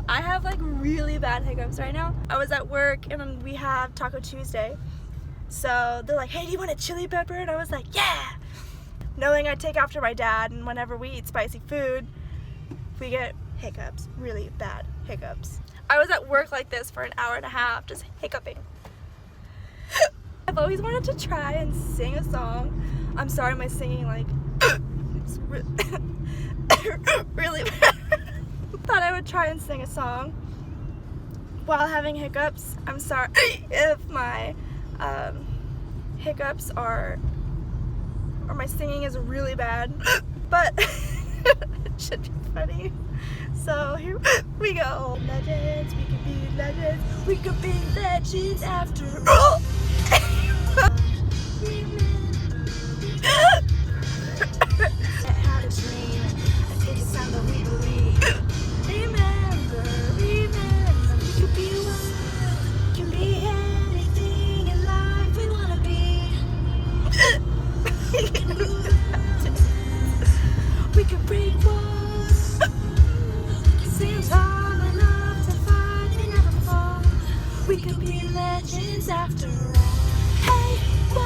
I have like really bad hiccups right now. I was at work and we have Taco Tuesday. So they're like, hey, do you want a chili pepper? And I was like, yeah! Knowing I take after my dad, and whenever we eat spicy food, we get hiccups, really bad hiccups. I was at work like this for an hour and a half, just hiccuping. I've always wanted to try and sing a song. I'm sorry, my singing like, it's really bad. Thought I would try and sing a song while having hiccups. I'm sorry if my hiccups are, or my singing is really bad, but it should be funny. So here we go. Legends, we could be legends. We could be legends after all. Had a dream. I think it's time that we believe. Remember, we could be one. Can be anything in life we wanna be. We could break walls. Stand tall enough to fight and never fall. We could be legends after all. Hey, whoa,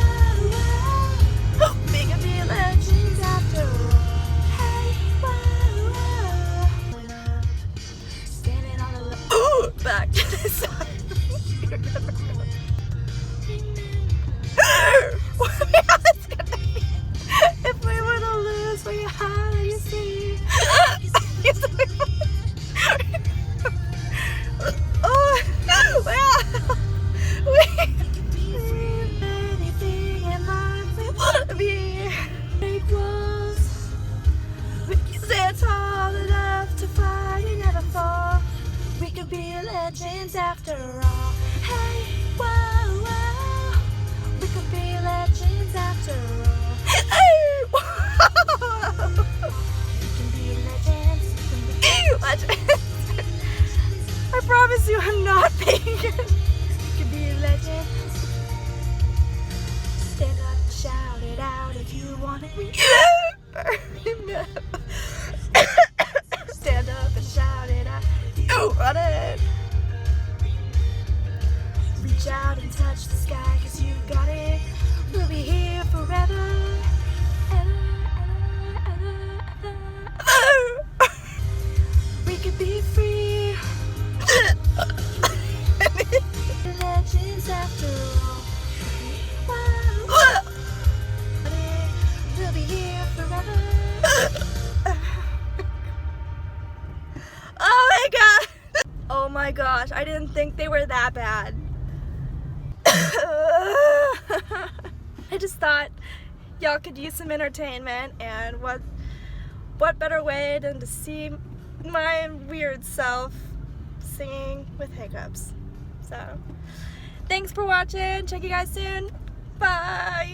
whoa. We could be legends after all. Hey, whoa, whoa. Standing on the left. Back to the side. If we were to lose, we had you see. Oh, well, anything in life we want to be. Break walls. We can stand tall enough to fight and never fall. We could be legends after all. Hey, whoa, whoa. We could be legends after all. Hey, whoa. We can be legends. We can be legends. I promise you I'm not vegan. You can be a legend. Stand up and shout it out if you want it. Stand up and shout it out if you want it. Reach out and touch the sky, cause you got it. We'll be here forever. We could be free. Legends after all. Wow. We'll be here forever. Oh my god. Oh my gosh, I didn't think they were that bad. I just thought y'all could use some entertainment, and what better way than to see my weird self singing with hiccups. So, thanks for watching. Check you guys soon. Bye.